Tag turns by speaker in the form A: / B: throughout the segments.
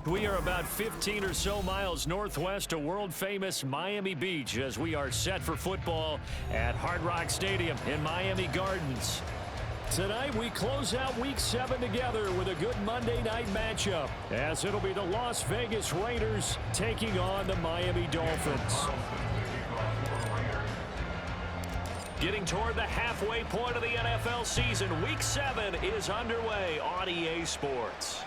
A: We are about 15 or so miles northwest of world-famous Miami Beach as we are set for football at Hard Rock Stadium in Miami Gardens. Tonight, we close out Week 7 together with a good Monday night matchup, as it'll be the Las Vegas Raiders taking on the Miami Dolphins. Getting toward the halfway point of the NFL season, Week 7 is underway on EA Sports.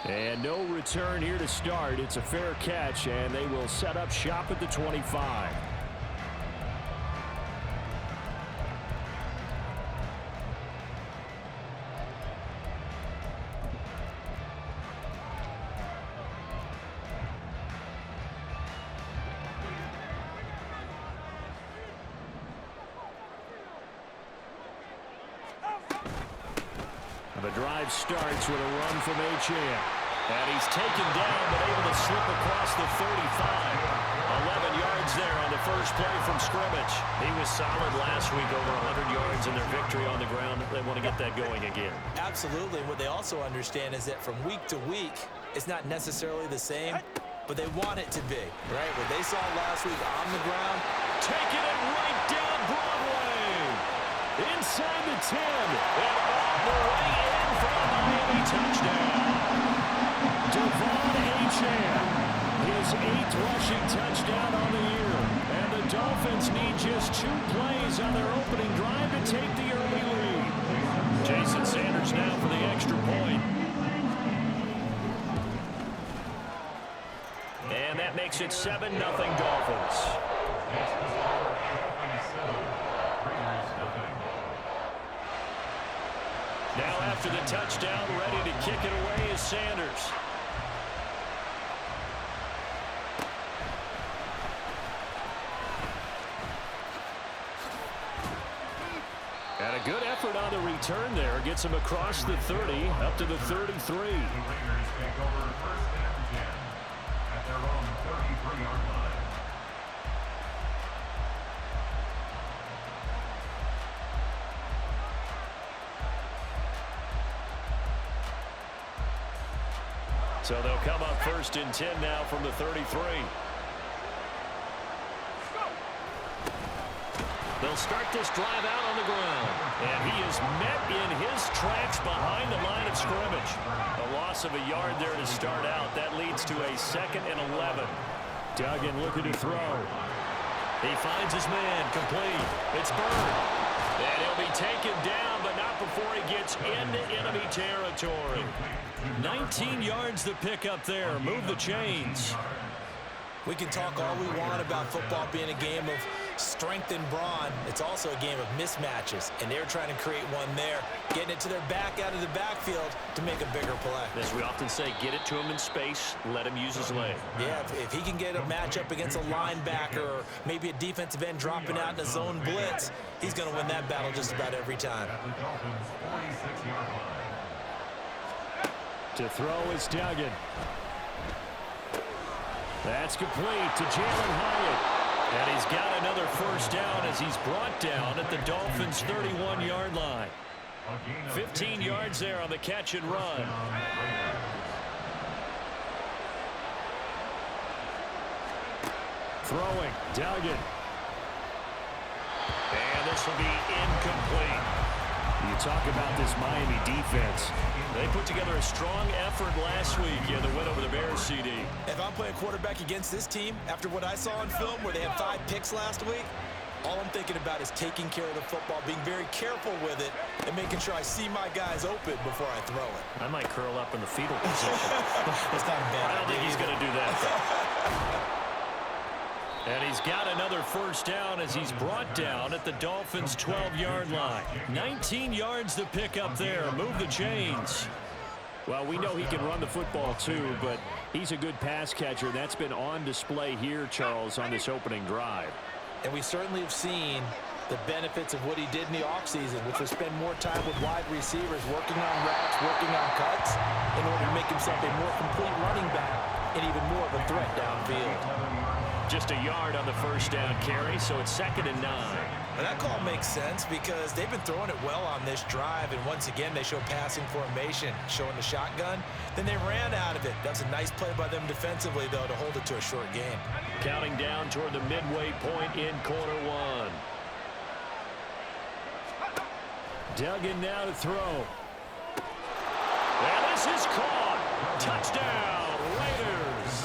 A: And no return here to start. It's a fair catch, and they will set up shop at the 25. The drive starts with a run from H.M. And he's taken down, but able to slip across the 35. 11 yards there on the first play from scrimmage. He was solid last week, over 100 yards in their victory on the ground. They want to get that going again.
B: Absolutely. What they also understand is that from week to week, it's not necessarily the same, but they want it to be, right? What they saw last week on the ground.
A: Taking it right down Broadway. Inside the 10. And all the way in for a Miami touchdown. H.M. his 8th rushing touchdown on the year. And the Dolphins need just 2 plays on their opening drive to take the early lead. Jason Sanders now for the extra point. And that makes it 7-0 Dolphins. Now after the touchdown, ready to kick it away is Sanders. And a good effort on the return there. Gets him across the 30, up to the 33.
C: The Raiders take over first and 10 at their own 33-yard line.
A: So they'll come up first and 10 now from the 33. They'll start this drive out on the ground. And he is met in his tracks behind the line of scrimmage. A loss of a yard there to start out. That leads to a 2nd and 11. Duggan looking to throw. He finds his man, complete. It's Bird. And he'll be taken down, but not before he gets into enemy territory. 19 yards to pick up there. Move the chains.
B: We can talk all we want about football being a game of strength and brawn. It's also a game of mismatches, and they're trying to create one there, getting it to their back out of the backfield to make a bigger play.
A: As we often say, get it to him in space, let him use his leg.
B: Yeah, if he can get a matchup against a linebacker or maybe a defensive end dropping out in a zone blitz, he's going to win that battle just about every time.
C: At the Dolphins' 46-yard line.
A: To throw is Duggan. That's complete to Jalen Hyatt. And he's got another first down as he's brought down at the Dolphins' 31-yard line. 15 yards there on the catch and run. Throwing, Duggan. And this will be incomplete. You talk about this Miami defense. They put together a strong effort last week in the win over the Bears, CD.
B: If I'm playing quarterback against this team, after what I saw on film where they had 5 picks last week, all I'm thinking about is taking care of the football, being very careful with it, and making sure I see my guys open before I throw it.
A: I might curl up in the fetal position.
B: That's not a bad
A: I don't think he's going to do that, though. And he's got another first down as he's brought down at the Dolphins' 12-yard line. 19 yards to pick up there. Move the chains. Well, we know he can run the football, too, but he's a good pass catcher. That's been on display here, Charles, on this opening drive.
B: And we certainly have seen the benefits of what he did in the offseason, which was spend more time with wide receivers, working on routes, working on cuts, in order to make himself a more complete running back and even more of a threat downfield.
A: Just a yard on the first down carry, so it's 2nd and 9.
B: And that call makes sense because they've been throwing it well on this drive, and once again they show passing formation, showing the shotgun. Then they ran out of it. That's a nice play by them defensively, though, to hold it to a short game.
A: Counting down toward the midway point in quarter one. Dug in now to throw. And this is caught. Touchdown, Raiders.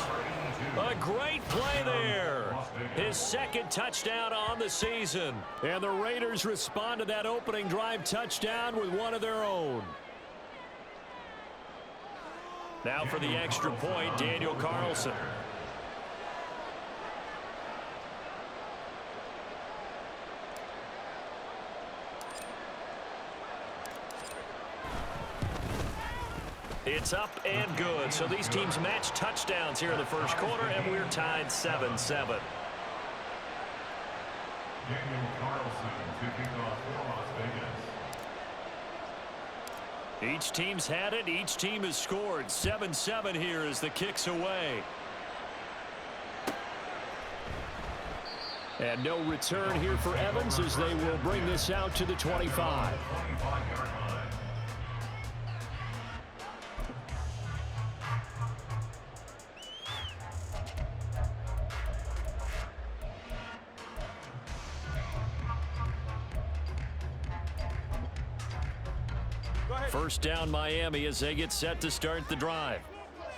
A: A great play there. His second touchdown on the season. And the Raiders respond to that opening drive touchdown with one of their own. Now for the extra point, Daniel Carlson. It's up and good. So these teams match touchdowns here in the first quarter, and we're tied 7-7.
C: Daniel Carlson to kick off for Las Vegas.
A: Each team's had it. Each team has scored. 7-7 here as the kick's away. And no return here for Evans as they will bring this out to the 25. First down Miami as they get set to start the drive.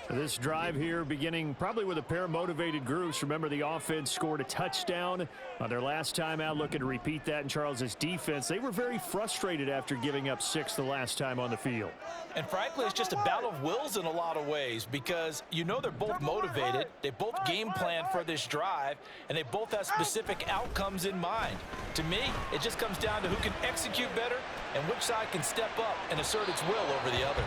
A: This drive here beginning probably with a pair of motivated groups. Remember, the offense scored a touchdown on their last time out, looking to repeat that in Charles' defense. They were very frustrated after giving up 6 the last time on the field.
B: And frankly, it's just a battle of wills in a lot of ways because you know they're both motivated, they both game plan for this drive, and they both have specific outcomes in mind. To me, it just comes down to who can execute better and which side can step up and assert its will over the other.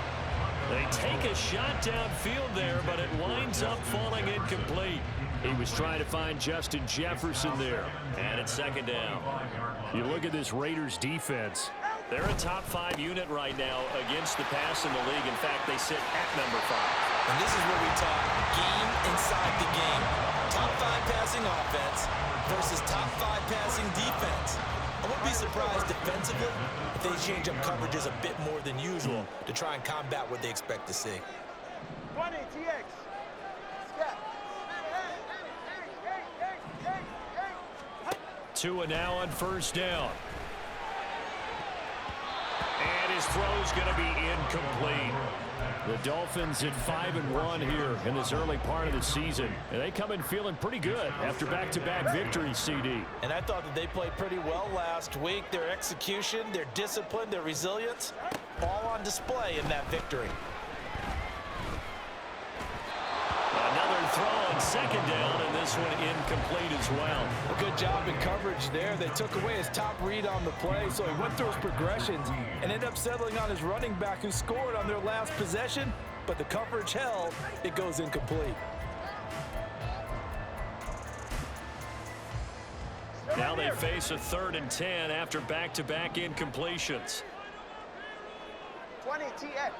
A: They take a shot downfield there, but it winds up falling incomplete. He was trying to find Justin Jefferson there. And it's second down. You look at this Raiders defense. They're a top 5 unit right now against the pass in the league. In fact, they sit at number 5.
B: And this is where we talk game inside the game. Top 5 passing offense versus top 5 passing defense. I wouldn't be surprised defensively if they change up coverages a bit more than usual to try and combat what they expect to see.
D: 20 TX.
A: Tua now on first down. And his throw's going to be incomplete. The Dolphins at 5-1 here in this early part of the season. And they come in feeling pretty good after back-to-back victories, CD.
B: And I thought that they played pretty well last week. Their execution, their discipline, their resilience, all on display in that victory.
A: Another throw on second down, and this one incomplete as well.
B: A good job in coverage there. They took away his top read on the play, so he went through his progressions and ended up settling on his running back who scored on their last possession, but the coverage held. It goes incomplete.
A: Now they face a 3rd and 10 after back-to-back incompletions.
D: 20 TX.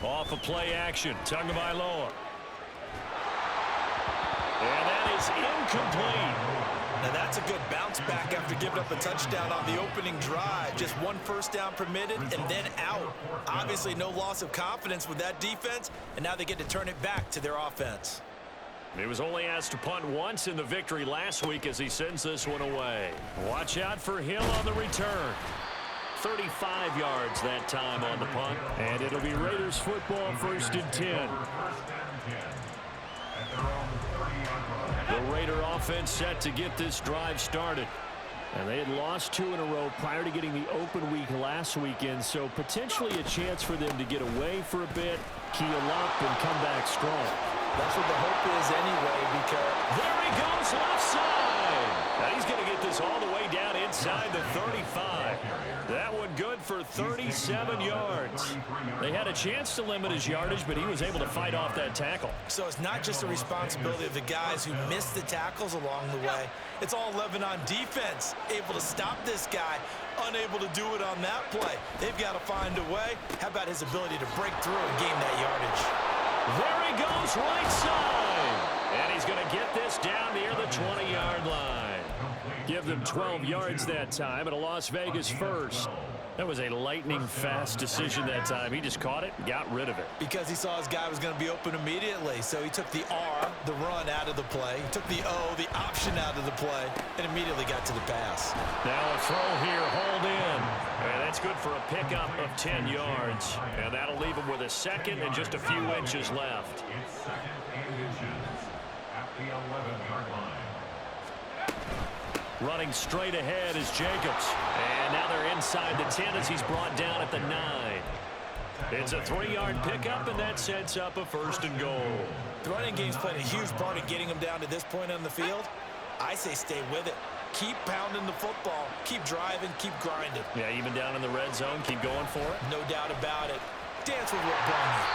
A: Off a play action, Tagovailoa. And that is incomplete.
B: Now that's a good bounce back after giving up a touchdown on the opening drive. Just 1 first down permitted and then out. Obviously no loss of confidence with that defense, and now they get to turn it back to their offense.
A: He was only asked to punt once in the victory last week as he sends this one away. Watch out for Hill on the return. 35 yards that time on the punt. And it'll be Raiders football, 1st and 10. The Raider offense set to get this drive started. And they had lost 2 in a row prior to getting the open week last weekend, so potentially a chance for them to get away for a bit, keel up, and come back strong.
B: That's what the hope is anyway, because
A: there he goes left side. Now he's going to get this all the way down inside the 35. That one good for 37 yards. They had a chance to limit his yardage, but he was able to fight off that tackle.
B: So it's not just the responsibility of the guys who missed the tackles along the way. It's all 11 on defense, able to stop this guy, unable to do it on that play. They've got to find a way. How about his ability to break through and gain that yardage?
A: There he goes right side. And he's going to get this down near the 20-yard line. Give them 12 yards that time, and a Las Vegas first. That was a lightning-fast decision that time. He just caught it and got rid of it.
B: Because he saw his guy was going to be open immediately. So he took the R, the run, out of the play. He took the O, the option, out of the play, and immediately got to the pass.
A: Now a throw here, hauled in. And that's good for a pickup of 10 yards. And that'll leave him with a second and just a few inches left.
C: It's second and inches at the 11-yard line.
A: Running straight ahead is Jacobs. And now they're inside the 10 as he's brought down at the 9. It's a 3-yard pickup, and that sets up a 1st and goal.
B: The running game's played a huge part in getting him down to this point on the field. I say stay with it. Keep pounding the football. Keep driving. Keep grinding.
A: Yeah, even down in the red zone, keep going for it.
B: No doubt about it. Dance with what brung you.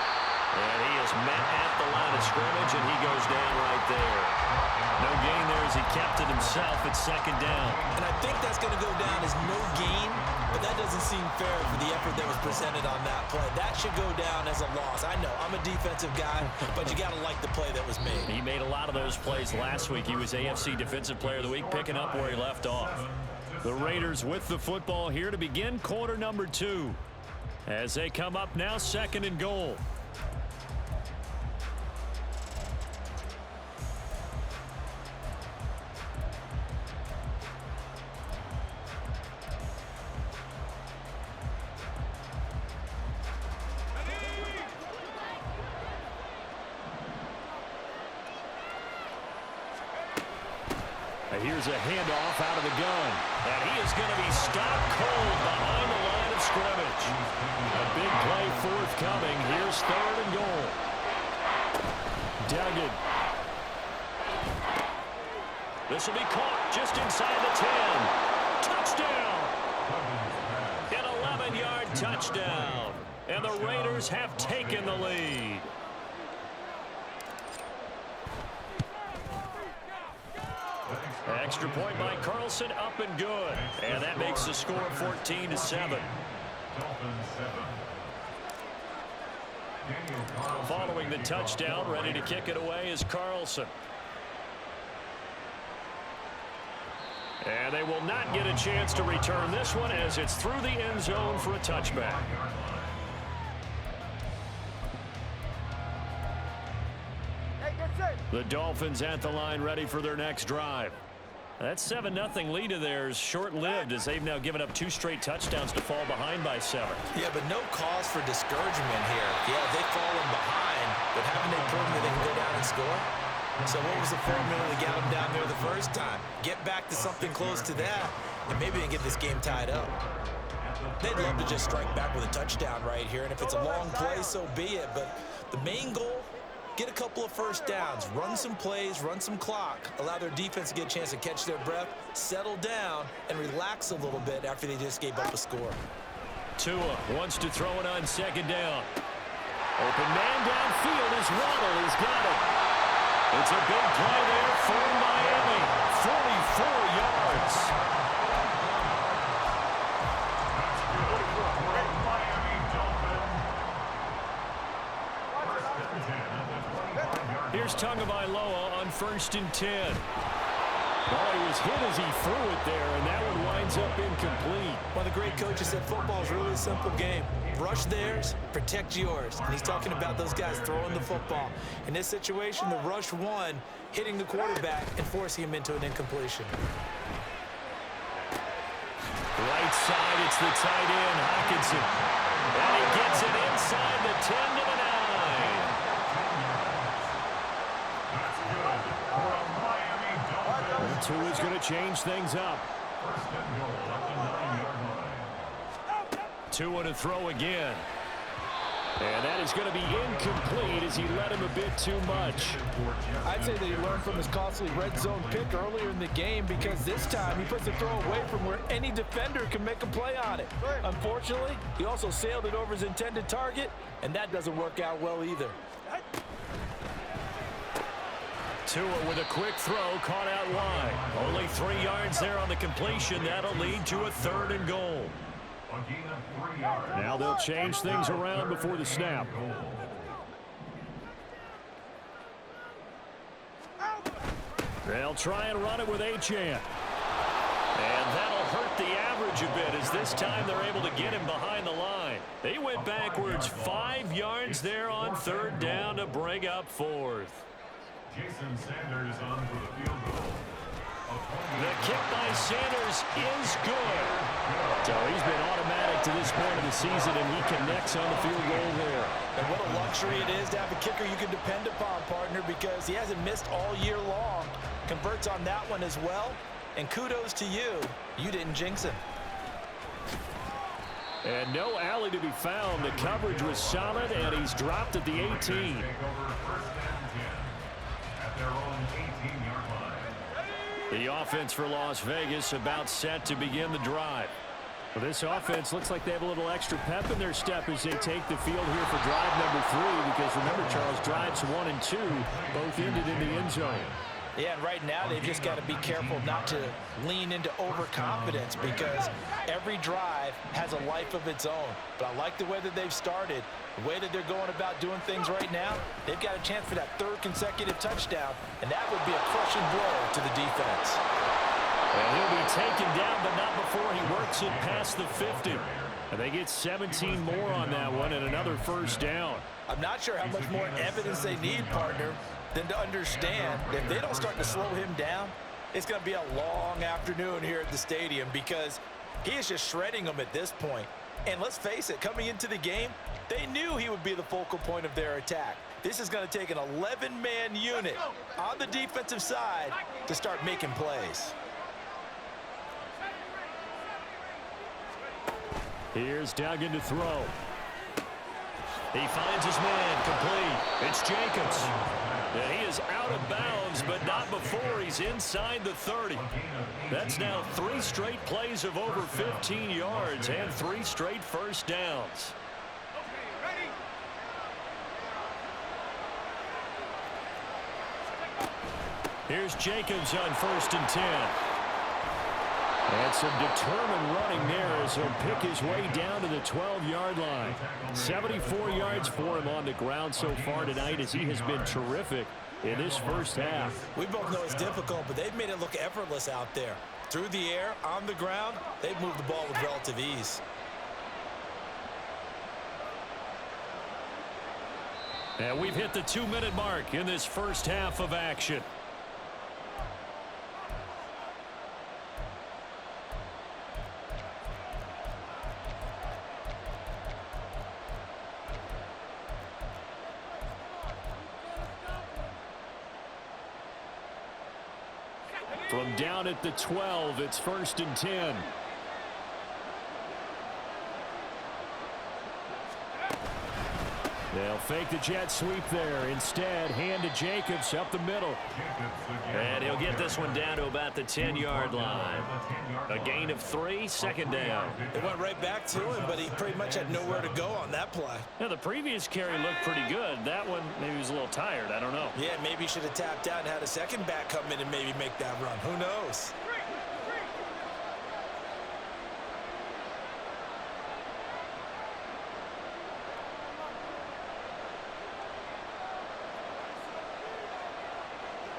A: And he is met at the line of scrimmage, and he goes down right there. No gain there as he kept it himself at 2nd down.
B: And I think that's going to go down as no gain, but that doesn't seem fair for the effort that was presented on that play. That should go down as a loss. I know, I'm a defensive guy, but you got to like the play that was made.
A: He made a lot of those plays last week. He was AFC Defensive Player of the Week, picking up where he left off. The Raiders with the football here to begin quarter number 2. As they come up now, 2nd and goal. Here's a handoff out of the gun. And he is going to be stopped cold behind the line of scrimmage. A big play forthcoming. Here's 3rd and goal. Duggan. This will be caught just inside the 10. Touchdown. An 11-yard touchdown. And the Raiders have taken the lead. Extra point by Carlson, up and good. And that makes the score 14-7. Following the touchdown, ready to kick it away is Carlson. And they will not get a chance to return this one as it's through the end zone for a touchback. The Dolphins at the line, ready for their next drive. That 7-0 lead of theirs short-lived as they've now given up 2 straight touchdowns to fall behind by 7.
B: Yeah, but no cause for discouragement here. Yeah, they've fallen behind, but haven't they proven that they can go down and score? So what was the formula to get them down there the first time? Get back to something close to that, and maybe they get this game tied up. They'd love to just strike back with a touchdown right here, and if it's a long play, so be it. But the main goal, get a couple of first downs, run some plays, run some clock, allow their defense to get a chance to catch their breath, settle down, and relax a little bit after they just gave up a score.
A: Tua wants to throw it on 2nd down. Open man downfield is Waddle. He's got it. It's a big play there for Miami. 44 yards. Here's Tagovailoa on 1st and 10. Oh, he was hit as he threw it there, and that one winds up incomplete.
B: One of the great coaches said football is really a simple game. Rush theirs, protect yours. And he's talking about those guys throwing the football. In this situation, the rush one, hitting the quarterback and forcing him into an incompletion.
A: Right side, it's the tight end, Hockenson. And he gets it inside the 10 to the 9. Tua's going to change things up. Tua to throw again. And that is going to be incomplete as he led him a bit too much.
B: I'd say that he learned from his costly red zone pick earlier in the game because this time he puts the throw away from where any defender can make a play on it. Unfortunately, he also sailed it over his intended target, and that doesn't work out well either.
A: Tua with a quick throw, caught out wide. Only 3 yards there on the completion. That'll lead to a 3rd and goal. Now they'll change things around before the snap. They'll try and run it with Achane. And that'll hurt the average a bit as this time they're able to get him behind the line. They went backwards 5 yards there on 3rd down to bring up 4th.
C: Jason Sanders on for the field goal.
A: The kick by Sanders is good. So he's been automatic to this point of the season, and he connects on the field goal there.
B: And what a luxury it is to have a kicker you can depend upon, partner, because he hasn't missed all year long. Converts on that one as well. And kudos to you. You didn't jinx him.
A: And no alley to be found. The coverage was solid, and he's dropped at the 18.
C: Take over 1st and 10 at their own 18-yard line.
A: The offense for Las Vegas about set to begin the drive. Well, this offense looks like they have a little extra pep in their step as they take the field here for drive number 3, because remember, Charles, drives 1 and 2 both ended in the end zone.
B: Yeah, and right now they've just got to be careful not to lean into overconfidence, because every drive has a life of its own. But I like the way that they've started, the way that they're going about doing things right now. They've got a chance for that 3rd consecutive touchdown, and that would be a crushing blow to the defense.
A: And he'll be taken down, but not before he works it past the 50. And they get 17 more on that one and another 1st down.
B: I'm not sure how much more evidence they need, partner, than to understand that if they don't start to slow him down, it's going to be a long afternoon here at the stadium, because he is just shredding them at this point. And let's face it, coming into the game, they knew he would be the focal point of their attack. This is going to take an 11-man unit on the defensive side to start making plays.
A: Here's Duggan to throw. He finds his man complete. It's Jacobs. And he is out of bounds, but not before he's inside the 30. That's now 3 straight plays of over 15 yards and 3 straight 1st downs. Here's Jacobs on 1st and 10. And some determined running there as he'll pick his way down to the 12-yard line. 74 yards for him on the ground so far tonight, as he has been terrific in this 1st half.
B: We both know it's difficult, but they've made it look effortless out there. Through the air, on the ground, they've moved the ball with relative ease.
A: And we've hit the 2-minute mark in this 1st half of action. From down at the 12, it's 1st and 10. They'll fake the jet sweep there. Instead, hand to Jacobs up the middle. And he'll get this one down to about the 10-yard line. A gain of 3, 2nd down.
B: It went right back to him, but he pretty much had nowhere to go on that play.
A: Now, the previous carry looked pretty good. That one, maybe he was a little tired. I don't know.
B: Yeah, maybe he should have tapped out and had a second back come in and maybe make that run. Who knows?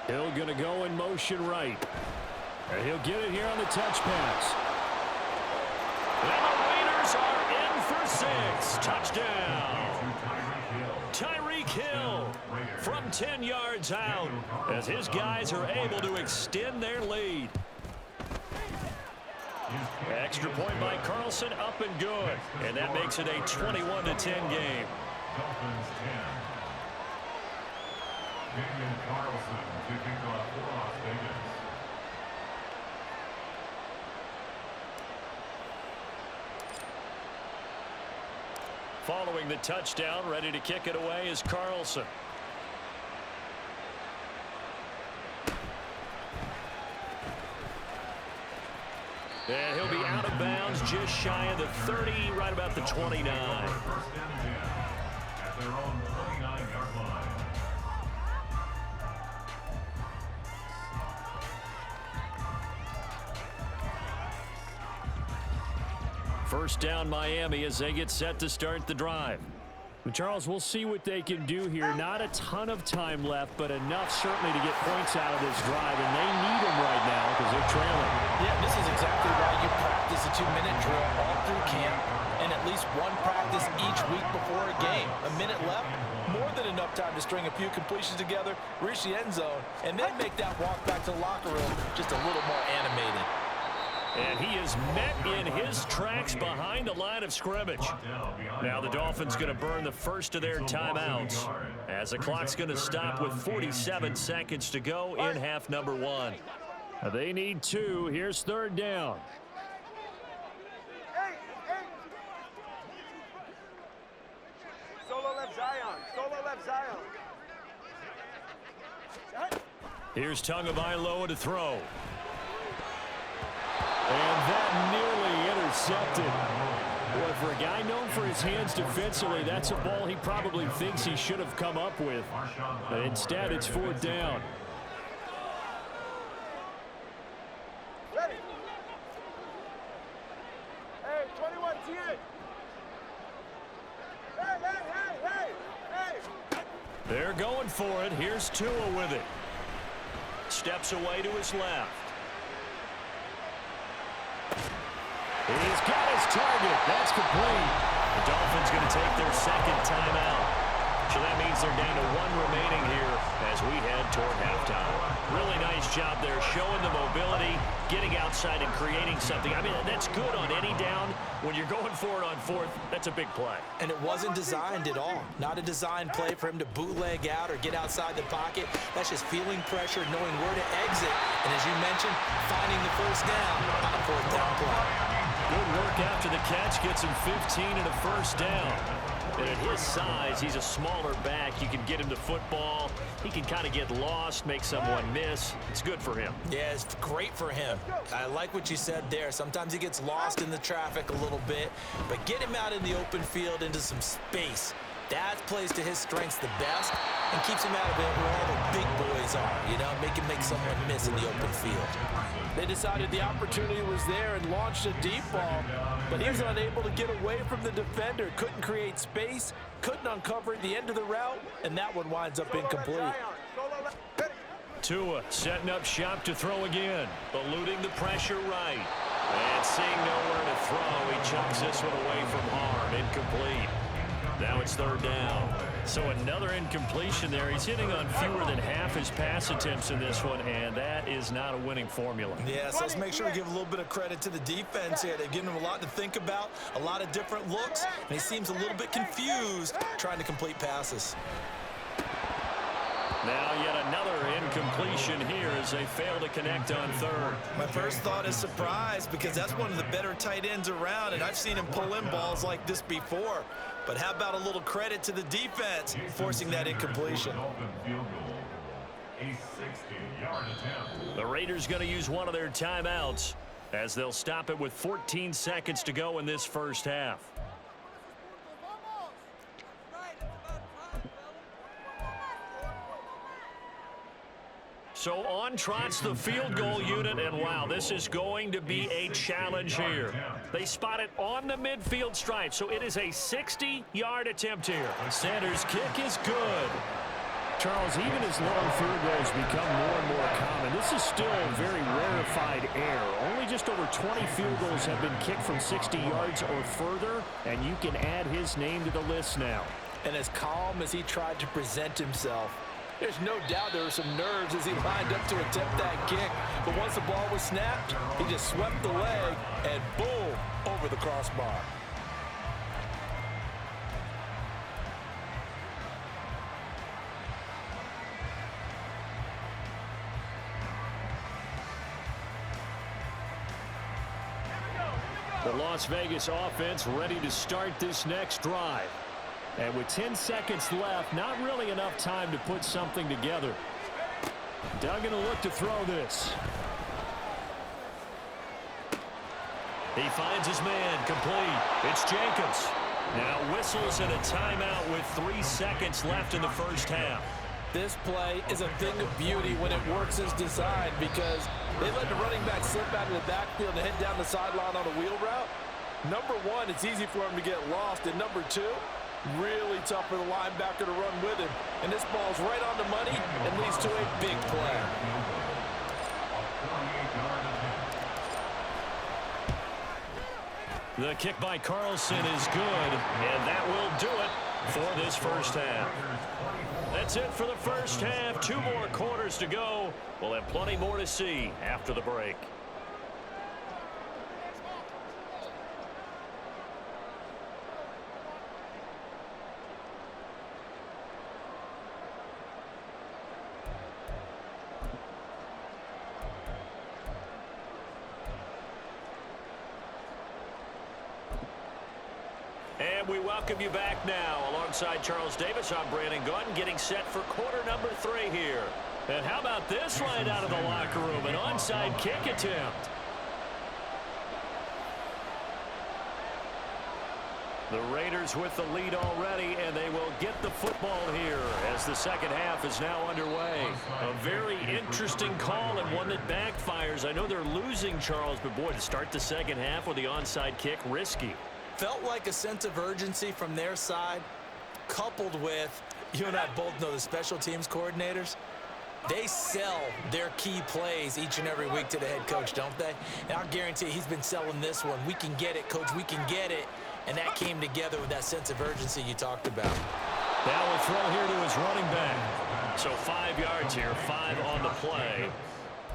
A: Hill going to go in motion right. And he'll get it here on the touch pass. And the Raiders are in for 6. Touchdown. Tyreek Hill from 10 yards out as his guys are able to extend their lead. Extra point by Carlson, up and good. And that makes it a 21-10 game.
C: Dolphins 10. Damian Carlson to kick off for Las Vegas.
A: Following the touchdown, ready to kick it away is Carlson. And he'll be out of bounds just shy of the 30, right about the 29.
C: 1st and 10 at their own 29-yard line.
A: First down Miami as they get set to start the drive. Charles, we'll see what they can do here. Not a ton of time left, but enough certainly to get points out of this drive, and they need them right now because they're trailing.
B: Yeah, this is exactly why you practice a 2-minute drill all through camp and at least one practice each week before a game. A minute left, more than enough time to string a few completions together, reach the end zone, and then make that walk back to the locker room just a little more animated.
A: And he is met in his tracks behind the line of scrimmage. Now the Dolphins going to burn the first of their timeouts as the clock's going to stop with 47 seconds to go in half number 1. They need 2. Here's third down.
D: Solo left Zion. Solo left Zion.
A: Here's Tagovailoa to throw. And that nearly intercepted. Boy, for a guy known for his hands defensively, that's a ball he probably thinks he should have come up with. But instead, it's fourth down.
D: Ready. Hey, 21 TN. Hey.
A: They're going for it. Here's Tua with it. Steps away to his left. He's got his target. That's complete. The Dolphins going to take their second timeout. So that means they're down to 1 remaining here as we head toward halftime. Really nice job there, showing the mobility, getting outside and creating something. I mean, that's good on any down. When you're going for it on fourth, that's a big play.
B: And it wasn't designed at all. Not a designed play for him to bootleg out or get outside the pocket. That's just feeling pressure, knowing where to exit. And as you mentioned, finding the first down on a fourth down play.
A: Good work after the catch, gets him 15 and a first down. And at his size, he's a smaller back. You can get him to football. He can kind of get lost, make someone miss. It's good for him.
B: Yeah, it's great for him. I like what you said there. Sometimes he gets lost in the traffic a little bit, but get him out in the open field into some space. That plays to his strengths the best and keeps him out of it where all the big boys are, you know, make someone miss in the open field.
E: They decided the opportunity was there and launched a deep ball, but he was unable to get away from the defender, couldn't create space, couldn't uncover the end of the route, and that one winds up incomplete.
A: Tua setting up shop to throw again, eluding the pressure right. And seeing nowhere to throw, he chucks this one away from harm, incomplete. Now it's third down. So another incompletion there. He's hitting on fewer than half his pass attempts in this one, and that is not a winning formula.
B: Yeah, so let's make sure we give a little bit of credit to the defense here. They've given him a lot to think about, a lot of different looks, and he seems a little bit confused trying to complete passes.
A: Now yet another incompletion here as they fail to connect on third.
B: My first thought is surprise because that's one of the better tight ends around, and I've seen him pull in balls like this before. But how about a little credit to the defense forcing that incompletion?
C: A 60-yard attempt.
A: The Raiders going to use one of their timeouts as they'll stop it with 14 seconds to go in this first half. So on trots the field goal unit, and wow, this is going to be a challenge here. They spot it on the midfield stripe, so it is a 60-yard attempt here. Sanders' kick is good. Charles, even as long field goals become more and more common, this is still a very rarefied air. Only just over 20 field goals have been kicked from 60 yards or further, and you can add his name to the list now.
E: And as calm as he tried to present himself, there's no doubt there were some nerves as he lined up to attempt that kick. But once the ball was snapped, he just swept the leg and boom, over the crossbar.
A: The Las Vegas offense ready to start this next drive. And with 10 seconds left, not really enough time to put something together. Doug going to look to throw this. He finds his man, complete. It's Jacobs. Now whistles and a timeout with 3 seconds left in the first half.
E: This play is a thing of beauty when it works as designed because they let the running back slip out of the backfield and head down the sideline on a wheel route. Number one, it's easy for him to get lost. And number two,
B: Really tough for the linebacker to run with him. And this ball's right on the money and leads to a big play.
A: The kick by Carlson is good, and that will do it for this first half. That's it for the first half. 2 more quarters to go. We'll have plenty more to see after the break. And we welcome you back now. Alongside Charles Davis, I'm Brandon Gautin, getting set for quarter number 3 here. And how about this right out of the locker room? An onside kick attempt. The Raiders with the lead already, and they will get the football here as the second half is now underway. A very interesting call and one that backfires. I know they're losing, Charles, but boy, to start the second half with the onside kick, risky.
B: Felt like a sense of urgency from their side, coupled with, you and I both know the special teams coordinators, they sell their key plays each and every week to the head coach, don't they? And I'll guarantee he's been selling this one. We can get it, coach, we can get it. And that came together with that sense of urgency you talked about.
A: That will throw here to his running back. So 5 yards here, 5 on the play.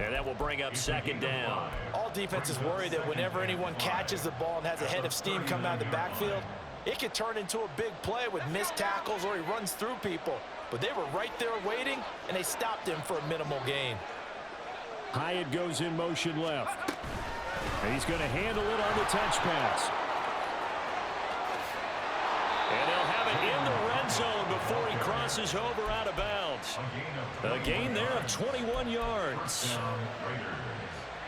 A: And that will bring up second down.
B: All defenses worry that whenever anyone catches the ball and has a head of steam coming out of the backfield, it could turn into a big play with missed tackles or he runs through people. But they were right there waiting, and they stopped him for a minimal gain.
A: Hyatt goes in motion left. And he's going to handle it on the touch pass. And they'll have it in the red zone before he crosses over out of bounds. A gain there of 21 yards.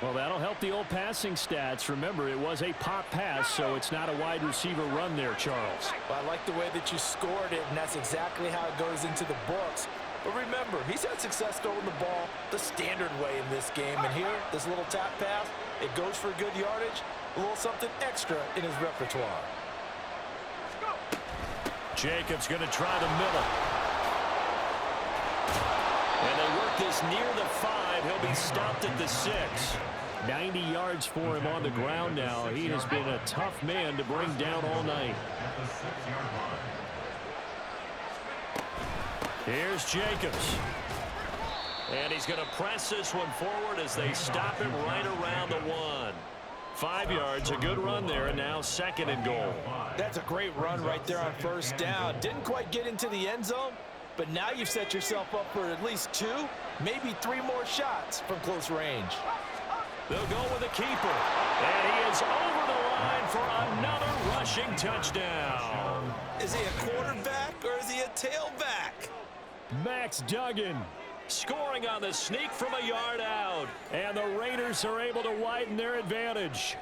A: Well, that'll help the old passing stats. Remember, it was a pop pass, so it's not a wide receiver run there, Charles.
B: Well, I like the way that you scored it, and that's exactly how it goes into the books. But remember, he's had success throwing the ball the standard way in this game. And here, this little tap pass, it goes for good yardage, a little something extra in his repertoire.
A: Jacobs going to try the middle. And they work this near the 5. He'll be stopped at the 6. 90 yards for him on the ground now. He has been a tough man to bring down all night. Here's Jacobs. And he's going to press this one forward as they stop him right around the 1. 5 yards, a good run there, and now second and goal.
B: That's a great run right there on first down. Didn't quite get into the end zone, but now you've set yourself up for at least 2, maybe 3 more shots from close range.
A: They'll go with the keeper, and he is over the line for another rushing touchdown.
B: Is he a quarterback or is he a tailback?
A: Max Duggan scoring on the sneak from a yard out, and the Raiders are able to widen their advantage.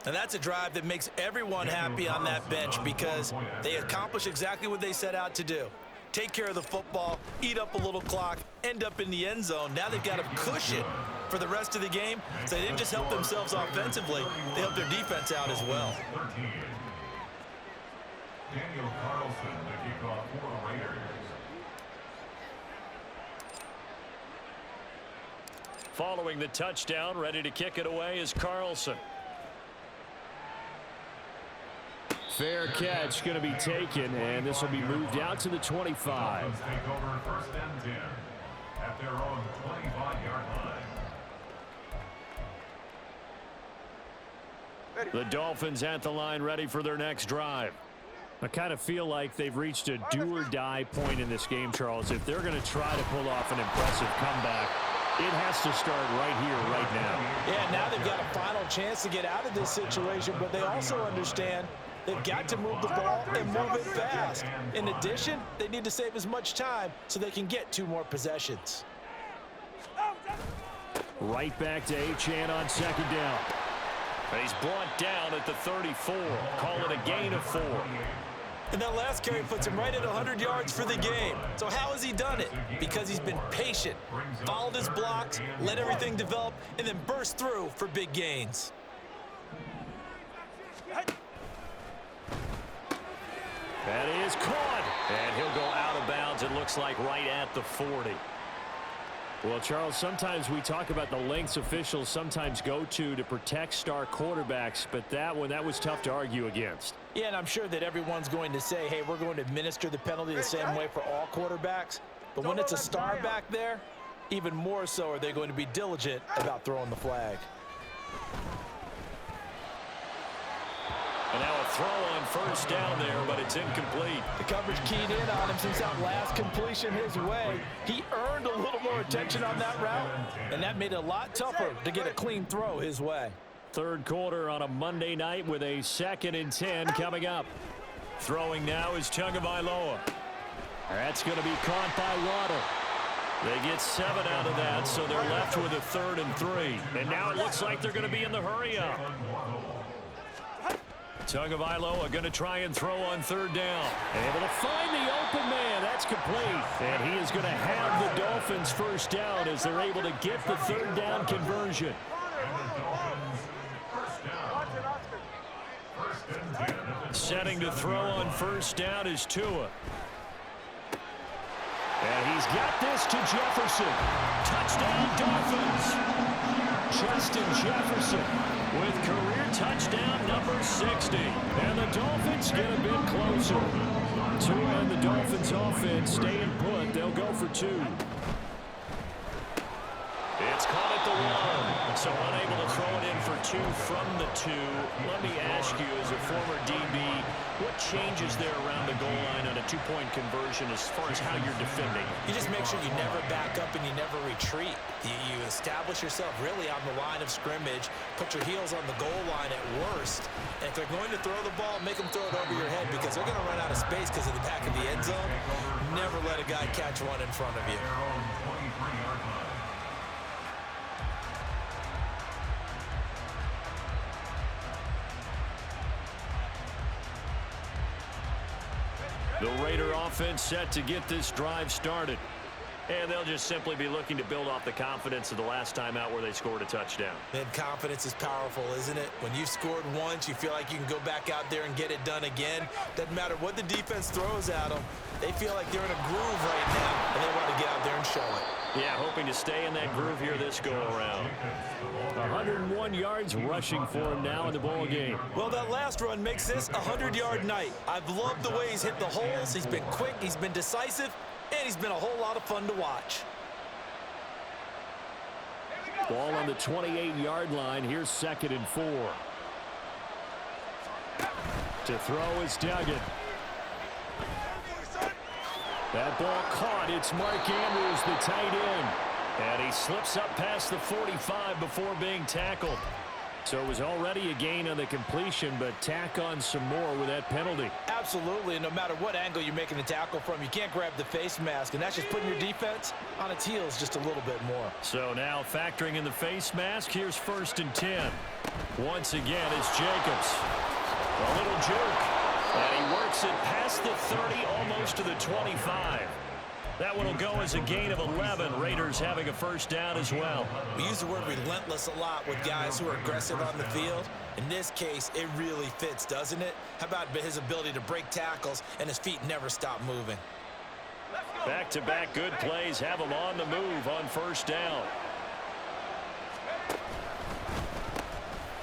B: And that's a drive that makes everyone happy on that bench because they accomplish exactly what they set out to do. Take care of the football, eat up a little clock, end up in the end zone. Now they've got a cushion for the rest of the game, so they didn't just help themselves offensively, they helped their defense out as well.
C: Daniel Carlson, the kickoff for the Raiders.
A: Following the touchdown, ready to kick it away is Carlson. Fair catch going to be taken, and this will be moved out to the 25.
C: Dolphins take over first and 10 at their own 25-yard line.
A: The Dolphins at the line, ready for their next drive. I kind of feel like they've reached a do-or-die point in this game, Charles. If they're going to try to pull off an impressive comeback, it has to start right here, right now.
B: Yeah, now they've got a final chance to get out of this situation, but they also understand they've got to move the ball and move it fast. In addition, they need to save as much time so they can get 2 more possessions.
A: Right back to Achane on second down. And he's brought down at the 34. Call it a gain of 4.
B: And that last carry puts him right at 100 yards for the game. So how has he done it? Because he's been patient, followed his blocks, let everything develop, and then burst through for big gains.
A: That is caught. And he'll go out of bounds, it looks like, right at the 40. Well, Charles, sometimes we talk about the lengths officials sometimes go to protect star quarterbacks, but that was tough to argue against.
B: Yeah, and I'm sure that everyone's going to say, hey, we're going to administer the penalty the same way for all quarterbacks. But when it's a star back there, even more so are they going to be diligent about throwing the flag.
A: And now a throw on first down there, but it's incomplete.
B: The coverage keyed in on him since that last completion his way. He earned a little more attention on that route, and that made it a lot tougher to get a clean throw his way.
A: Third quarter on a Monday night with a 2nd and 10 coming up. Throwing now is Tagovailoa. That's going to be caught by Waddle. They get 7 out of that, so they're left with a 3rd and 3. And now it looks like they're going to be in the hurry-up. Tagovailoa going to try and throw on 3rd down. Able to find the open man. That's complete. And he is going to have the Dolphins first down as they're able to get the 3rd down conversion. Setting to throw on first down is Tua. And he's got this to Jefferson. Touchdown, Dolphins. Justin Jefferson with career touchdown number 60. And the Dolphins get a bit closer. Tua and the Dolphins offense staying put. They'll go for 2. It's caught at the 1, so unable to throw it in for 2 from the 2. Let me ask you, as a former DB, what changes there around the goal line on a 2-point conversion as far as how you're defending?
B: You just make sure you never back up and you never retreat. You establish yourself really on the line of scrimmage, put your heels on the goal line at worst, and if they're going to throw the ball, make them throw it over your head because they're going to run out of space because of the back of the end zone. Never let a guy catch one in front of you.
A: The Raider offense set to get this drive started. And they'll just simply be looking to build off the confidence of the last time out where they scored a touchdown.
B: And confidence is powerful, isn't it? When you've scored once, you feel like you can go back out there and get it done again. Doesn't matter what the defense throws at them. They feel like they're in a groove right now, and they want to get out there and show it.
A: Yeah, hoping to stay in that groove here this go-around. 101 yards rushing for him now in the ball game.
B: Well, that last run makes this a 100-yard night. I've loved the way he's hit the holes. He's been quick, he's been decisive, and he's been a whole lot of fun to watch.
A: Ball on the 28-yard line. Here's 2nd and 4. To throw is Duggan. That ball caught. It's Mark Andrews, the tight end. And he slips up past the 45 before being tackled. So it was already a gain on the completion, but tack on some more with that penalty.
B: Absolutely, and no matter what angle you're making the tackle from, you can't grab the face mask, and that's just putting your defense on its heels just a little bit more.
A: So now factoring in the face mask, here's 1st and 10. Once again, it's Jacobs. A little jerk. And he works it past the 30, almost to the 25. That one will go as a gain of 11. Raiders having a first down as well.
B: We use the word relentless a lot with guys who are aggressive on the field. In this case, it really fits, doesn't it? How about his ability to break tackles and his feet never stop moving?
A: Back-to-back good plays have him on the move on first down.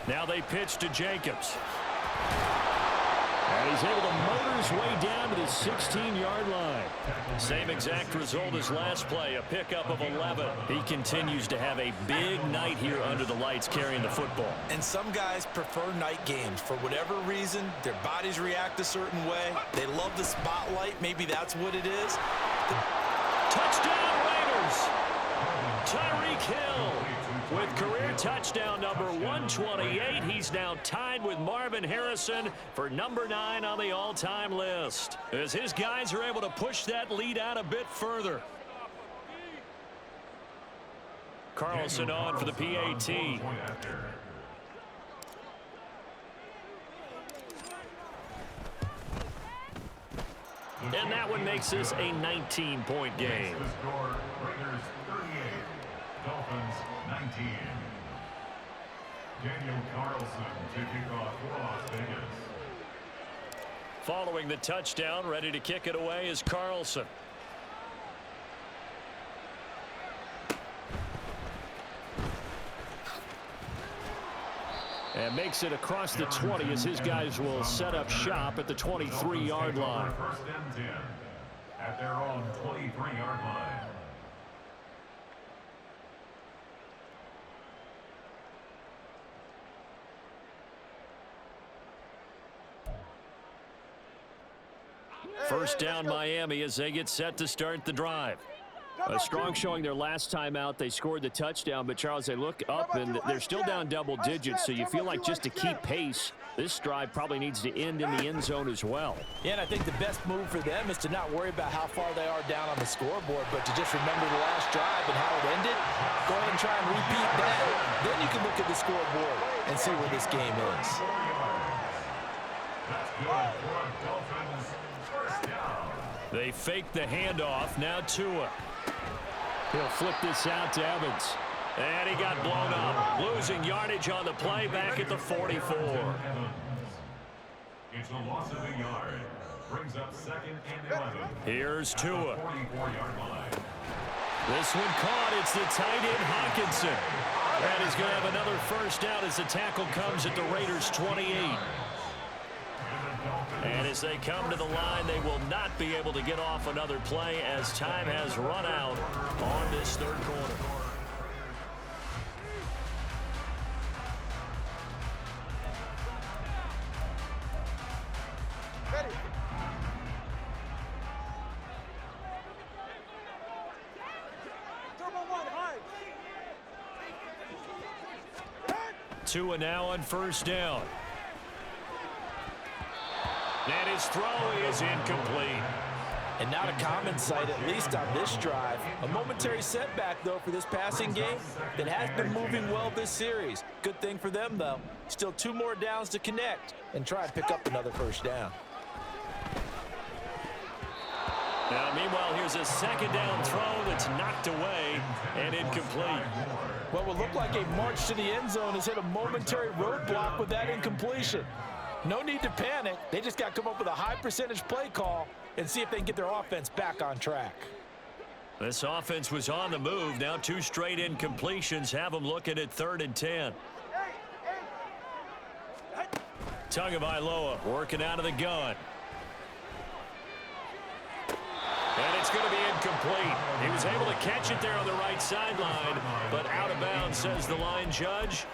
A: Now they pitch to Jacobs. And he's able to motor his way down to the 16-yard line. Same exact result as last play, a pickup of 11. He continues to have a big night here under the lights carrying the football.
B: And some guys prefer night games. For whatever reason, their bodies react a certain way. They love the spotlight. Maybe that's what it is.
A: Touchdown Raiders! Tyreek Hill with career touchdown number 128. He's now tied with Marvin Harrison for number 9 on the all-time list, as his guys are able to push that lead out a bit further. Carlson on for the PAT. And that one makes this a 19-point game.
C: Dolphins 19. Daniel Carlson to kick off for Las Vegas.
A: Following the touchdown, ready to kick it away is Carlson. And makes it across the 20 as his guys will set up shop at the 23-yard line.
C: First and 10 at their own 23-yard line.
A: First down Miami as they get set to start the drive. A strong showing their last time out. They scored the touchdown, but Charles, they look up and they're still down double digits, so you feel like just to keep pace, this drive probably needs to end in the end zone as well.
B: Yeah, and I think the best move for them is to not worry about how far they are down on the scoreboard, but to just remember the last drive and how it ended. Go ahead and try and repeat that. Then you can look at the scoreboard and see where this game is.
C: That's good for Dolphins. First down.
A: They fake the handoff. Now Tua. He'll flip this out to Evans. And he got blown up. Losing yardage on the play back at the 44.
C: It's a loss of a yard. Brings up second and 11.
A: Here's Tua.
C: 44-yard line.
A: This one caught. It's the tight end Hockenson. And he's going to have another first down as the tackle comes at the Raiders' 28. And as they come to the line, they will not be able to get off another play as time has run out on this third quarter.
D: Ready. Double one, high.
A: Tua now on first down. And his throw is incomplete.
B: And not a common sight, at least on this drive. A momentary setback, though, for this passing game that has been moving well this series. Good thing for them, though. Still 2 more downs to connect and try and pick up another first down.
A: Now, meanwhile, here's a second down throw that's knocked away and incomplete.
B: What will look like a march to the end zone has hit a momentary roadblock with that incompletion. No need to panic. They just got to come up with a high percentage play call and see if they can get their offense back on track.
A: This offense was on the move. Now 2 straight incompletions have them looking at 3rd and 10. Tagovailoa working out of the gun. And it's going to be incomplete. He was able to catch it there on the right sideline, but out of bounds, says the line judge.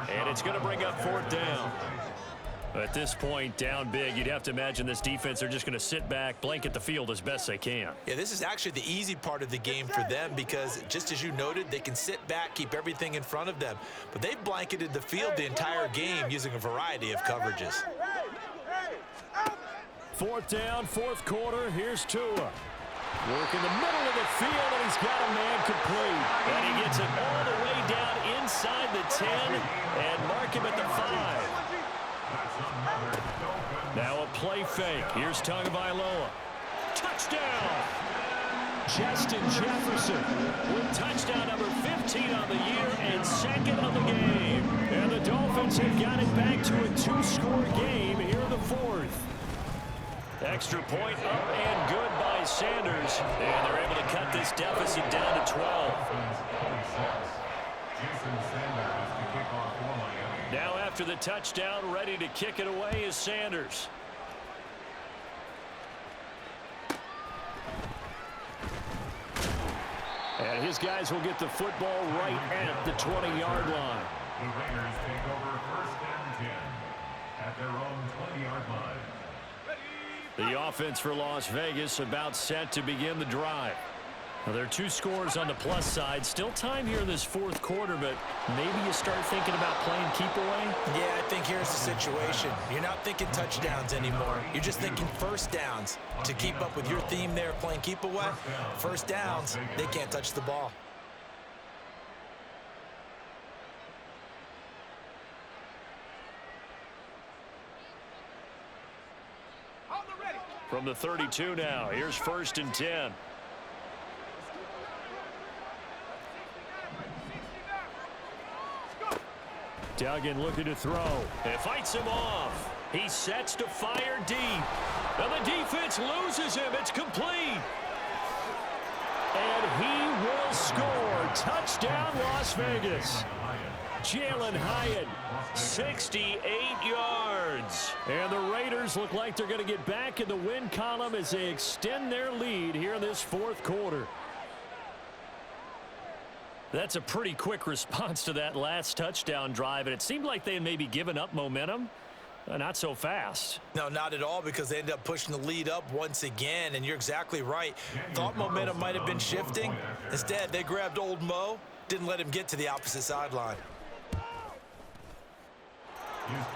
A: And it's going to bring up 4th down. At this point, down big, you'd have to imagine this defense are just going to sit back, blanket the field as best they can.
B: Yeah, this is actually the easy part of the game for them because, just as you noted, they can sit back, keep everything in front of them. But they've blanketed the field the entire game using a variety of coverages.
A: 4th down, 4th quarter. Here's Tua. Work in the middle of the field, and he's got a man complete. And he gets it all the way down inside the 10 and mark him at the 5. Now a play fake. Here's Tagovailoa. Touchdown! Justin Jefferson with touchdown number 15 on the year and 2nd of the game. And the Dolphins have got it back to a 2-score game here in the 4th. Extra point up and good by Sanders. And they're able to cut this deficit down to 12. Now after the touchdown, ready to kick it away is Sanders. And his guys will get the football right at the 20-yard line.
C: The Raiders take over 1st and 10 at their own 20-yard line.
A: The offense for Las Vegas about set to begin the drive. Now, there are 2 scores on the plus side. Still time here in this 4th quarter, but maybe you start thinking about playing keep away?
B: Yeah, I think here's the situation. You're not thinking touchdowns anymore. You're just thinking first downs. To keep up with your theme there, playing keep away, first downs, they can't touch the ball.
A: From the 32 now, here's 1st and 10. Duggan looking to throw. And fights him off. He sets to fire deep. And the defense loses him. It's complete. And he will score. Touchdown, Las Vegas. Jalen Hyatt, 68 yards. And the Raiders look like they're going to get back in the win column as they extend their lead here in this fourth quarter. That's a pretty quick response to that last touchdown drive, and it seemed like they had maybe given up momentum. Not so fast.
B: No, not at all, because they ended up pushing the lead up once again, and you're exactly right. Thought momentum might have been shifting. Instead, they grabbed old Mo, didn't let him get to the opposite sideline.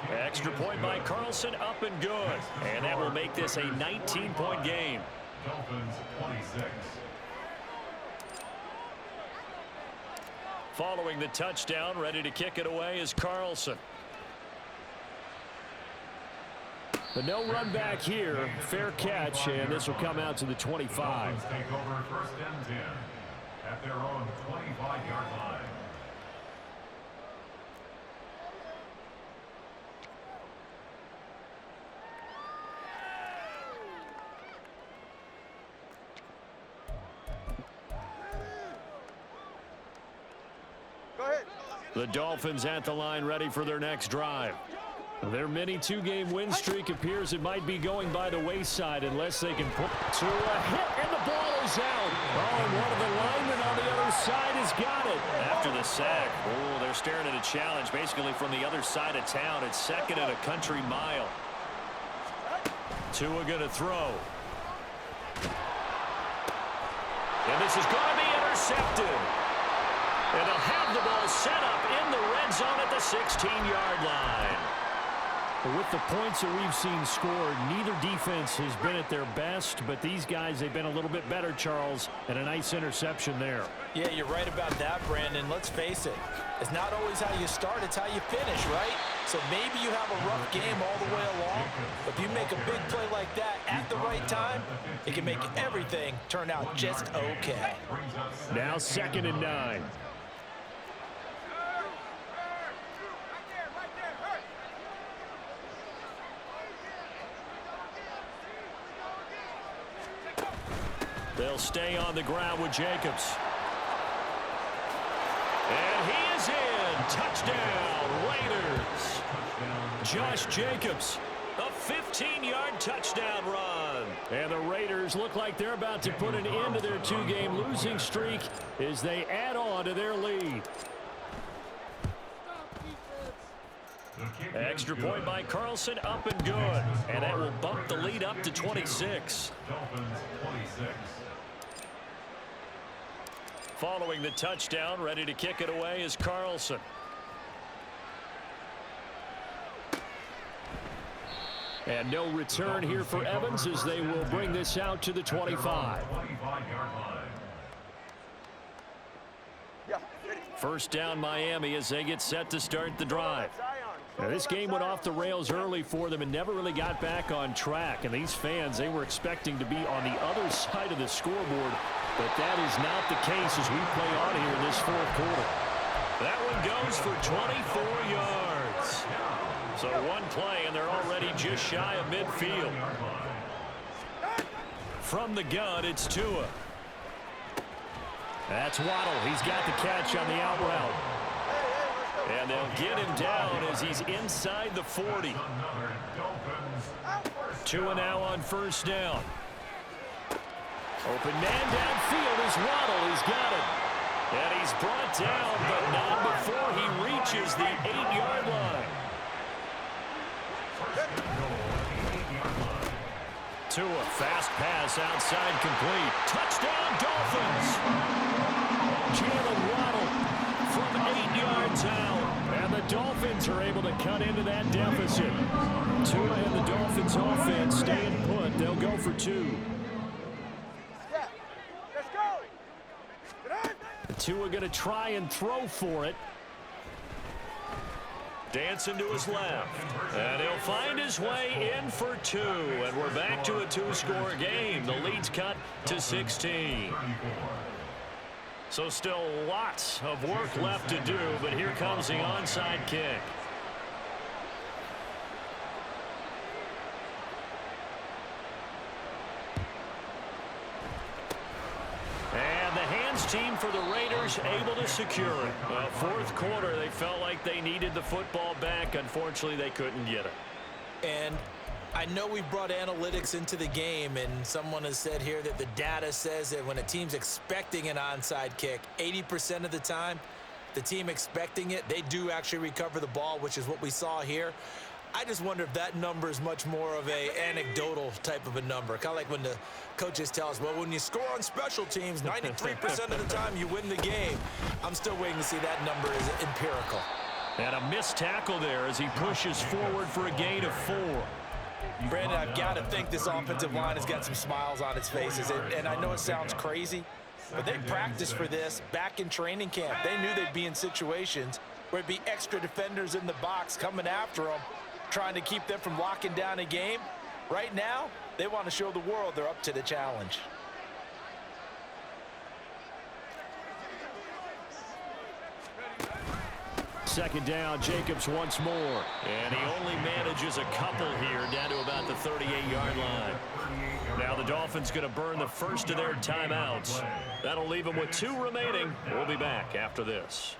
A: Extra point by Carlson, up and good. And that will make this a 19-point game.
C: Dolphins 26.
A: Following the touchdown, ready to kick it away is Carlson. But no run back here. Fair catch, and this will come out to the 25.
C: Dolphins take over 1st and 10 at their own 25-yard line.
A: The Dolphins at the line, ready for their next drive. Their mini two-game win streak appears it might be going by the wayside unless they can put to a hit, and the ball is out. Oh, and one of the linemen on the other side has got it. After the sack, oh, they're staring at a challenge basically from the other side of town. It's 2nd and a country mile. Tua going to throw. And this is going to be intercepted. And they'll have the ball set up in the red zone at the 16-yard line. With the points that we've seen scored, neither defense has been at their best, but these guys, they've been a little bit better, Charles, and a nice interception there.
B: Yeah, you're right about that, Brandon. Let's face it. It's not always how you start, it's how you finish, right? So maybe you have a rough game all the way along, but if you make a big play like that at the right time, it can make everything turn out just okay.
A: Now 2nd and 9. They'll stay on the ground with Jacobs. And he is in. Touchdown, Raiders. Josh Jacobs, a 15-yard touchdown run. And the Raiders look like they're about to put an end to their two-game losing streak as they add on to their lead. Extra point by Carlson, up and good. And that will bump the lead up to 26.
C: Dolphins 26.
A: Following the touchdown, ready to kick it away is Carlson. And no return here for Evans as they will bring this out to the 25.
C: 25-yard line.
A: 1st down Miami as they get set to start the drive. Now, this game went off the rails early for them and never really got back on track. And these fans, they were expecting to be on the other side of the scoreboard, but that is not the case as we play on here in this 4th quarter. That one goes for 24 yards. So one play, and they're already just shy of midfield. From the gun, it's Tua. That's Waddle. He's got the catch on the out route. And they'll get him down as he's inside the 40. Tua now on 1st down. Open man downfield is Waddle. He's got it. And he's brought down, but not before he reaches the 8-yard line. Tua, fast pass outside complete. Touchdown, Dolphins. Jalen Waddle from 8 yards out. And the Dolphins are able to cut into that deficit. Tua and the Dolphins offense staying put. They'll go for 2. Tua going to try and throw for it. Dancing to his left. And he'll find his way in for 2. And we're back to a 2-score game. The lead's cut to 16. So still lots of work left to do, but here comes the onside kick. And the hands team for the Raiders able to secure it. Well, fourth quarter, they felt like they needed the football back. Unfortunately, they couldn't get it.
B: And I know we brought analytics into the game, and someone has said here that the data says that when a team's expecting an onside kick, 80% of the time, the team expecting it, they do actually recover the ball, which is what we saw here. I just wonder if that number is much more of a anecdotal type of a number. Kind of like when the coaches tell us, well, when you score on special teams, 93% of the time you win the game. I'm still waiting to see that number is empirical.
A: And a missed tackle there as he pushes forward for a gain of 4.
B: Brandon, I've got to think this offensive line has got some smiles on its faces. And I know it sounds crazy, but they practiced for this back in training camp. They knew they'd be in situations where it'd be extra defenders in the box coming after them, trying to keep them from locking down a game. Right now, they want to show the world they're up to the challenge.
A: Second down, Jacobs once more. And he only manages a couple here down to about the 38-yard line. Now the Dolphins going to burn the first of their timeouts. That'll leave them with 2 remaining. We'll be back after this.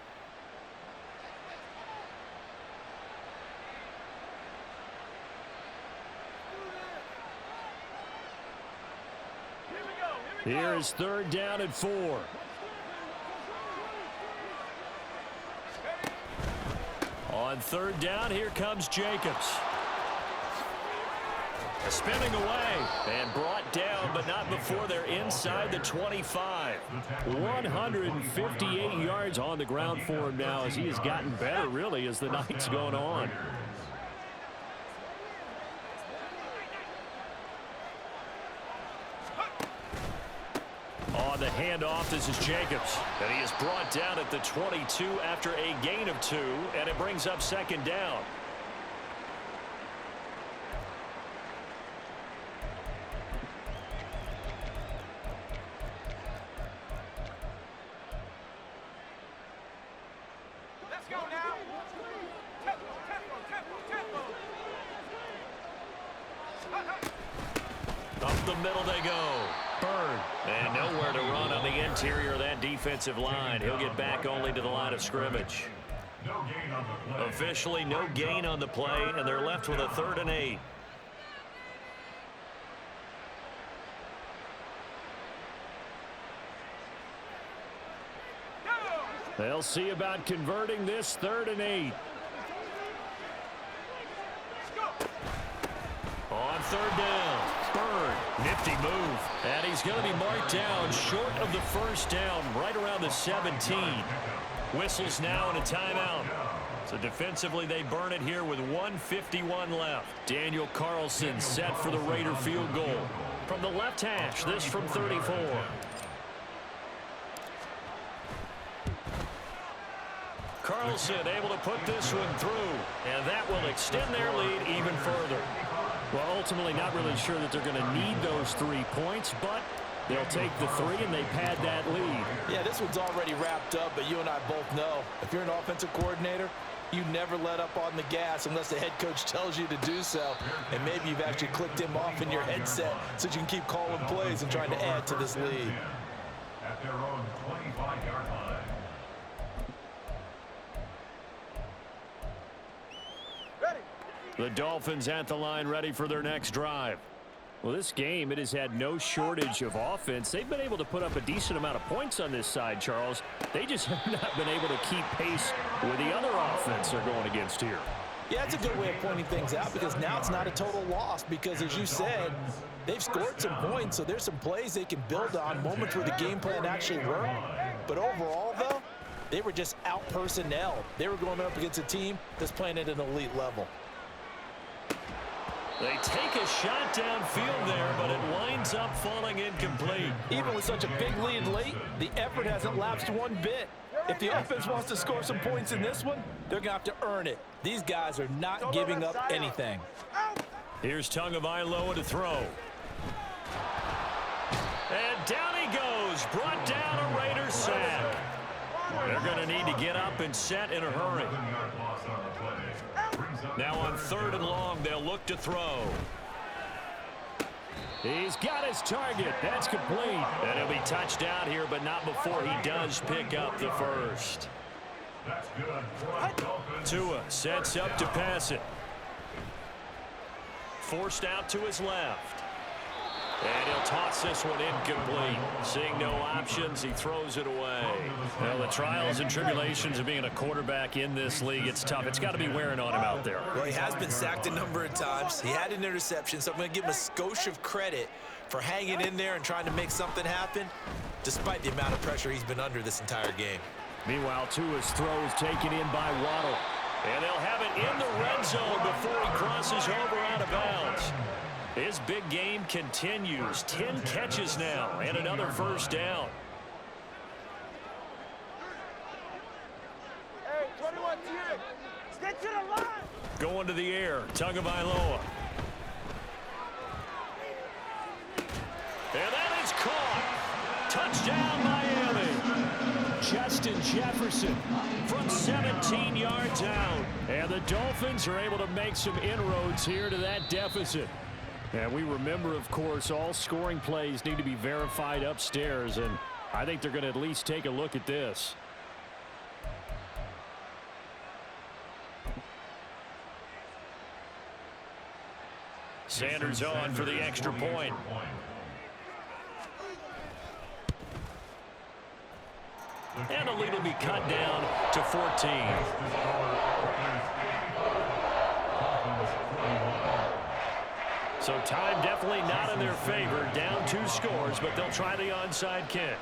A: Here is third down and 4. On third down, here comes Jacobs. Spinning away and brought down, but not before they're inside the 25. 158 yards on the ground for him now as he has gotten better, really, as the night's going on. On the handoff, this is Jacobs. And he is brought down at the 22 after a gain of 2, and it brings up second down.
D: Let's go now. Tempo, tempo, tempo.
A: Up the middle they go. Bird. And nowhere to run on the interior of that defensive line. He'll get back only to the line of scrimmage. Officially no gain on the play, and they're left with a 3rd and 8. They'll see about converting this 3rd and 8. On third down, Bird, nifty move. And he's going to be marked down short of the first down, right around the 17. Whistles now and a timeout. So defensively, they burn it here with 1:51 left. Daniel Carlson set for the Raider field goal. From the left hash, this from 34. Carlson able to put this one through, and that will extend their lead even further. Well, ultimately not really sure that they're going to need those 3 points, but they'll take the 3 and they pad that lead.
B: Yeah, this one's already wrapped up, but you and I both know if you're an offensive coordinator, you never let up on the gas unless the head coach tells you to do so. And maybe you've actually clicked him off in your headset so you can keep calling plays and trying to add to this lead.
C: At their own 25-yard line.
A: The Dolphins at the line ready for their next drive. Well, this game, it has had no shortage of offense. They've been able to put up a decent amount of points on this side, Charles. They just have not been able to keep pace with the other offense they're going against here.
B: Yeah, it's a good way of pointing things out because now it's not a total loss because, as you said, they've scored some points, so there's some plays they can build on, moments where the game plan actually worked. But overall, though, they were just out-personnel. They were going up against a team that's playing at an elite level.
A: They take a shot downfield there, but it winds up falling incomplete.
B: Even with such a big lead late, the effort hasn't lapsed one bit. If the offense wants to score some points in this one, they're going to have to earn it. These guys are not giving up anything.
A: Here's Tagovailoa to throw. And down he goes, brought down a Raiders sack. They're going to need to get up and set in a hurry. Now on 3rd and long, they'll look to throw. He's got his target. That's complete. And he'll be touched out here, but not before he does pick up the first. Tua sets up to pass it. Forced out to his left. And he'll toss this one incomplete. Seeing no options, he throws it away. Well, the trials and tribulations of being a quarterback in this league, it's tough. It's got to be wearing on him out there.
B: Well, he has been sacked a number of times. He had an interception, so I'm going to give him a skosh of credit for hanging in there and trying to make something happen, despite the amount of pressure he's been under this entire game.
A: Meanwhile, Tua's throw is taken in by Waddle. And they'll have it in the red zone before he crosses over out of bounds. His big game continues. 10 catches now and another first down.
D: Hey, 21 here. Get to the line.
A: Going to the air. Tagovailoa. And that is caught. Touchdown, Miami. Justin Jefferson from 17 yards out. And the Dolphins are able to make some inroads here to that deficit. And we remember, of course, all scoring plays need to be verified upstairs, and I think they're going to at least take a look at this. Sanders on for the extra point. And the lead will be cut down to 14. So time definitely not in their favor. Down 2 scores, but they'll try the onside kick.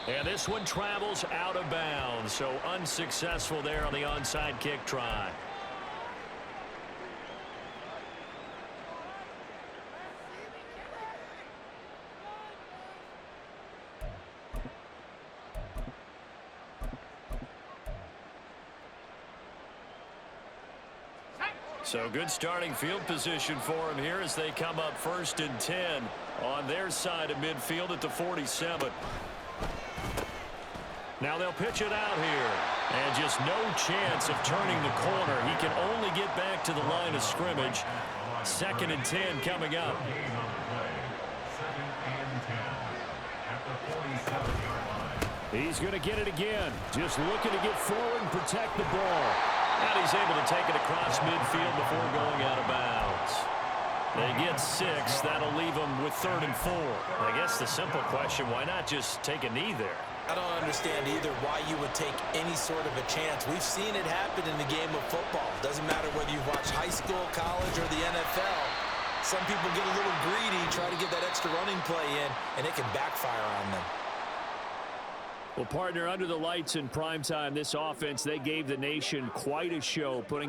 A: And this one travels out of bounds, so unsuccessful there on the onside kick try. So good starting field position for him here as they come up 1st and 10 on their side of midfield at the 47. Now they'll pitch it out here. And just no chance of turning the corner. He can only get back to the line of scrimmage. 2nd and 10 coming up. He's going to get it again. Just looking to get forward and protect the ball. And he's able to take it across midfield before going out of bounds. They get 6. That'll leave them with 3rd and 4. I guess the simple question, why not just take a knee there?
B: I don't understand either why you would take any sort of a chance. We've seen it happen in the game of football. Doesn't matter whether you've watched high school, college, or the NFL. Some people get a little greedy, try to get that extra running play in, and it can backfire on them.
A: Well, partner, under the lights in primetime, this offense, they gave the nation quite a show, putting